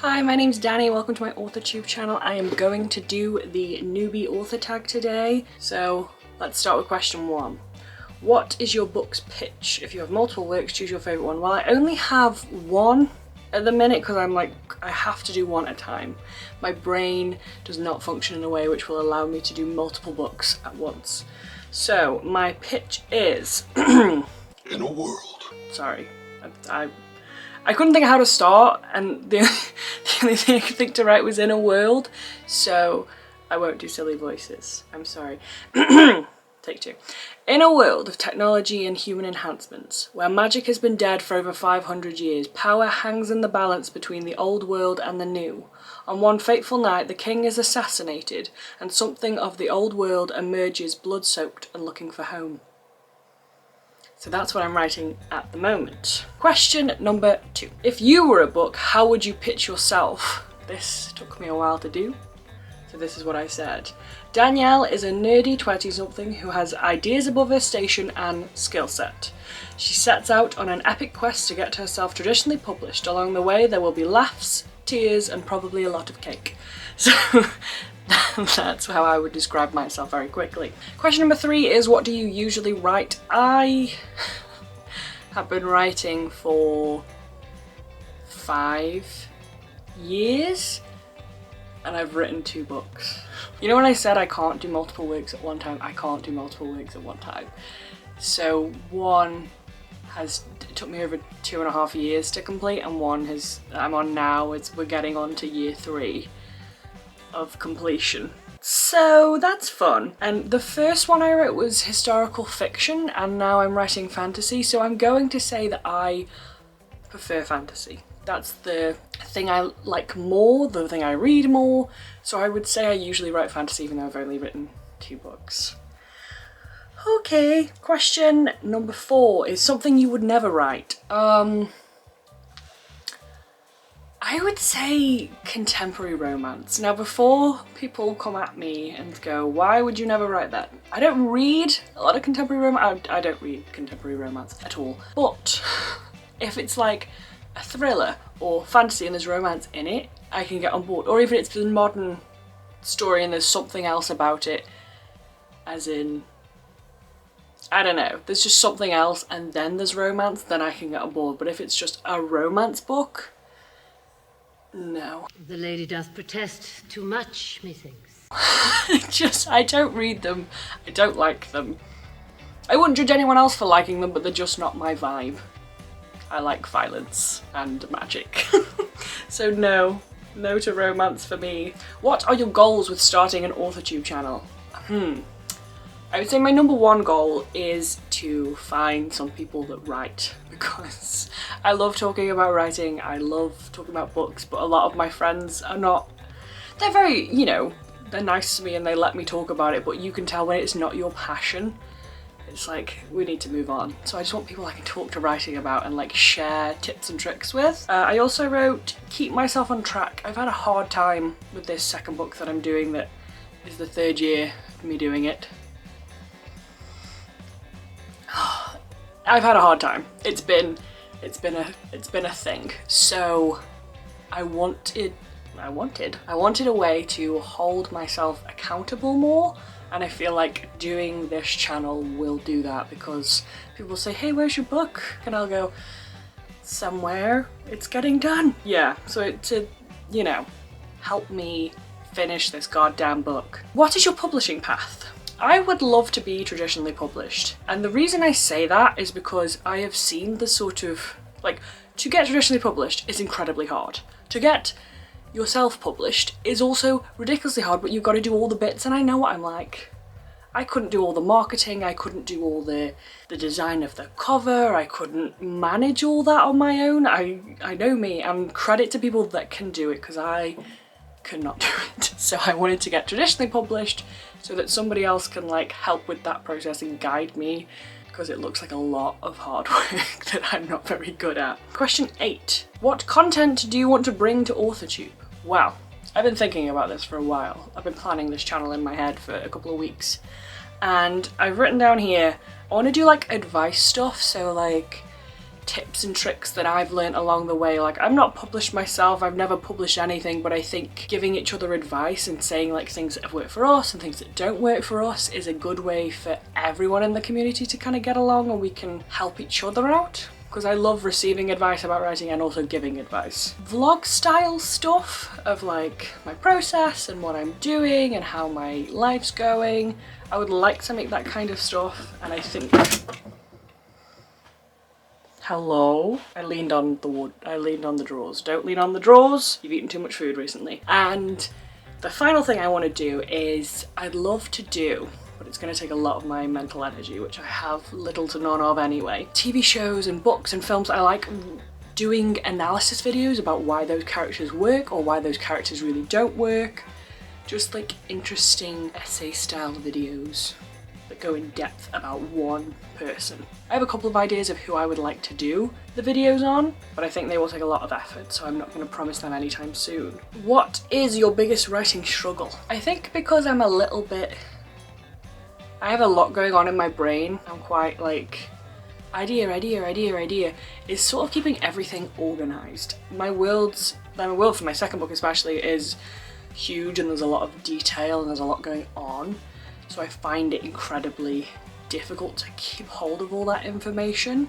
Hi, my name's Dani. Welcome to my Authortube channel. I am going to do the newbie author tag today. So let's start with question 1. What is your book's pitch? If you have multiple works, choose your favourite one. Well, I only have one at the minute because I'm like, I have to do one at a time. My brain does not function in a way which will allow me to do multiple books at once. So my pitch is in a world. Sorry, I couldn't think of how to start, and the only thing I could think to write was in a world, so I won't do silly voices. I'm sorry. Take 2. In a world of technology and human enhancements, where magic has been dead for over 500 years, power hangs in the balance between the old world and the new. On one fateful night, the king is assassinated, and something of the old world emerges blood-soaked and looking for home. So that's what I'm writing at the moment. Question number 2. If you were a book, how would you pitch yourself? This took me a while to do, so this is what I said. Danielle is a nerdy 20-something who has ideas above her station and skill set. She sets out on an epic quest to get herself traditionally published. Along the way there will be laughs, tears, and probably a lot of cake. So that's how I would describe myself very quickly. Question number 3 is, what do you usually write? I have been writing for 5 years and I've written 2 books. You know when I said I can't do multiple works at one time? I can't do multiple works at one time. So one it took me over 2.5 years to complete, and one I'm on now, we're getting on to year 3 of completion. So that's fun. And the first one I wrote was historical fiction, and now I'm writing fantasy, so I'm going to say that I prefer fantasy. That's the thing I like more, the thing I read more, so I would say I usually write fantasy even though I've only written 2 books. Okay, question number 4 is something you would never write. I would say contemporary romance. Now before people come at me and go, why would you never write that? I don't read a lot of contemporary romance. I don't read contemporary romance at all. But if it's like a thriller or fantasy and there's romance in it, I can get on board. Or even it's a modern story and there's something else about it, as in, I don't know, there's just something else and then there's romance, then I can get on board. But if it's just a romance book, no. The lady doth protest too much, methinks. I don't read them. I don't like them. I wouldn't judge anyone else for liking them, but they're just not my vibe. I like violence and magic. So no to romance for me. What are your goals with starting an Authortube channel? I would say my number 1 goal is to find some people that write, because I love talking about writing, I love talking about books, but a lot of my friends are not, they're very, you know, they're nice to me and they let me talk about it, but you can tell when it's not your passion. It's like, we need to move on. So I just want people I can talk to writing about and like share tips and tricks with. I also wrote keep myself on track. I've had a hard time with this second book that I'm doing that is the 3rd year of me doing it. I've had a hard time. It's been a thing. So I wanted a way to hold myself accountable more, and I feel like doing this channel will do that, because people say, hey, where's your book? And I'll go, somewhere, it's getting done. Yeah, so to, you know, help me finish this goddamn book. What is your publishing path? I would love to be traditionally published, and the reason I say that is because I have seen the sort of, like, to get traditionally published is incredibly hard. To get yourself published is also ridiculously hard, but you've got to do all the bits, and I know what I'm like. I couldn't do all the marketing, I couldn't do all the design of the cover, I couldn't manage all that on my own. I know me, and credit to people that can do it, because I could not do it. So I wanted to get traditionally published so that somebody else can like help with that process and guide me, because it looks like a lot of hard work that I'm not very good at. Question 8. What content do you want to bring to Authortube? Well, I've been thinking about this for a while. I've been planning this channel in my head for a couple of weeks, and I've written down here, I want to do like advice stuff, so like tips and tricks that I've learned along the way. Like, I've not published myself, I've never published anything, but I think giving each other advice and saying like things that have worked for us and things that don't work for us is a good way for everyone in the community to kind of get along, and we can help each other out. Because I love receiving advice about writing and also giving advice. Vlog style stuff of like my process and what I'm doing and how my life's going. I would like to make that kind of stuff, and I think... Hello? I leaned on the wood. I leaned on the drawers. Don't lean on the drawers. You've eaten too much food recently. And the final thing I want to do is I'd love to do, but it's going to take a lot of my mental energy, which I have little to none of anyway. TV shows and books and films. I like doing analysis videos about why those characters work or why those characters really don't work. Just like interesting essay style videos that go in depth about one person. I have a couple of ideas of who I would like to do the videos on, but I think they will take a lot of effort, so I'm not going to promise them anytime soon. What is your biggest writing struggle? I think because I'm a little bit... I have a lot going on in my brain. I'm quite like idea, is sort of keeping everything organised. My world for my second book especially is huge, and there's a lot of detail and there's a lot going on. So I find it incredibly difficult to keep hold of all that information.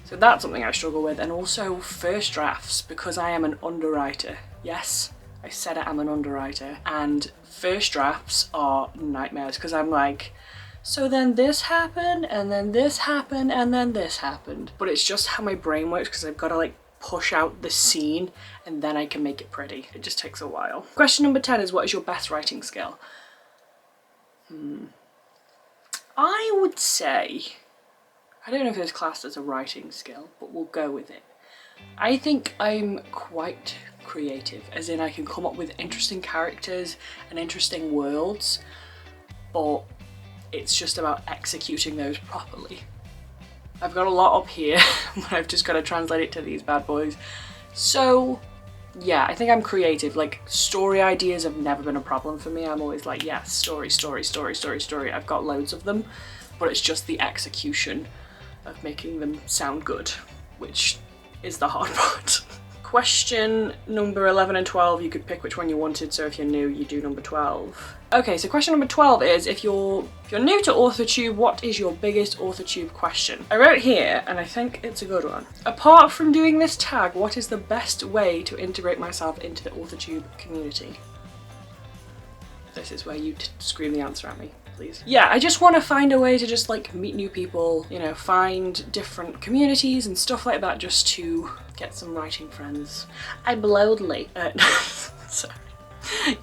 So that's something I struggle with. And also first drafts, because I am an underwriter. Yes, I said it, I'm an underwriter. And first drafts are nightmares, because I'm like, so then this happened, and then this happened, and then this happened. But it's just how my brain works, because I've got to like push out the scene and then I can make it pretty. It just takes a while. Question number 10 is, what is your best writing skill? I would say, I don't know if it's classed as a writing skill, but we'll go with it. I think I'm quite creative, as in I can come up with interesting characters and interesting worlds, but it's just about executing those properly. I've got a lot up here, but I've just got to translate it to these bad boys. So yeah, I think I'm creative. Like, story ideas have never been a problem for me. I'm always like, yes, story. I've got loads of them, but it's just the execution of making them sound good, which is the hard part. Question number 11 and 12, you could pick which one you wanted, so if you're new, you do number 12. Okay, so question number 12 is, if you're new to Authortube, what is your biggest Authortube question? I wrote here, and I think it's a good one. Apart from doing this tag, what is the best way to integrate myself into the Authortube community? This is where you scream the answer at me, please. Yeah, I just want to find a way to just like meet new people, you know, find different communities and stuff like that, just to get some writing friends. I'm lonely. Sorry.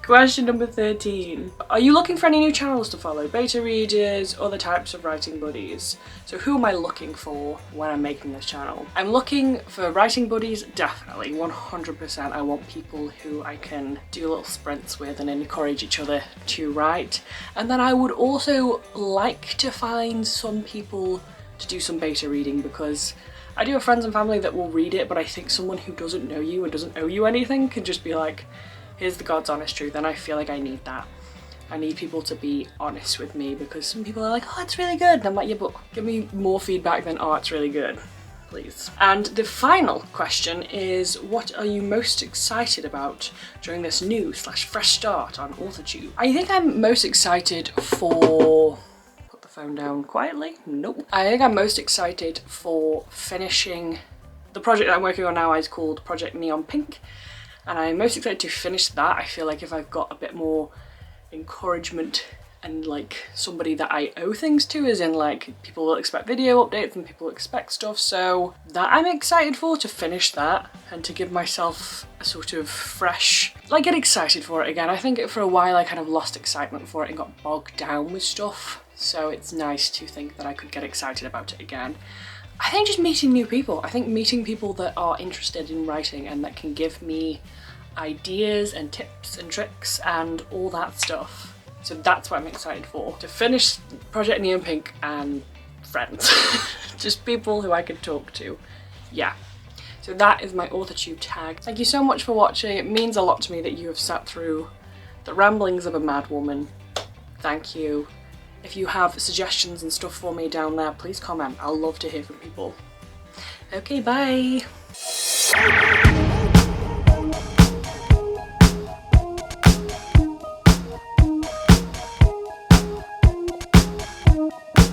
Question number 13. Are you looking for any new channels to follow? Beta readers, other types of writing buddies? So who am I looking for when I'm making this channel? I'm looking for writing buddies, definitely, 100%. I want people who I can do little sprints with and encourage each other to write. And then I would also like to find some people to do some beta reading, because I do have friends and family that will read it, but I think someone who doesn't know you and doesn't owe you anything can just be like, here's the God's honest truth, and I feel like I need that. I need people to be honest with me, because some people are like, oh, it's really good. And I'm like, yeah, but give me more feedback than, oh, it's really good, please. And the final question is, what are you most excited about during this new / fresh start on Authortube? I think I'm most excited for... Put the phone down quietly. Nope. I think I'm most excited for finishing the project that I'm working on now. Is called Project Neon Pink. And I'm most excited to finish that. I feel like if I've got a bit more encouragement and like somebody that I owe things to, as in like people will expect video updates and people expect stuff, so that I'm excited for, to finish that and to give myself a sort of fresh, like, get excited for it again. I think for a while I kind of lost excitement for it and got bogged down with stuff, so it's nice to think that I could get excited about it again. I think just meeting new people. I think meeting people that are interested in writing and that can give me ideas and tips and tricks and all that stuff. So that's what I'm excited for. To finish Project Neon Pink and friends. Just people who I could talk to. Yeah. So that is my Authortube tag. Thank you so much for watching. It means a lot to me that you have sat through the ramblings of a mad woman. Thank you. If you have suggestions and stuff for me down there, please comment. I'll love to hear from people. Okay, bye.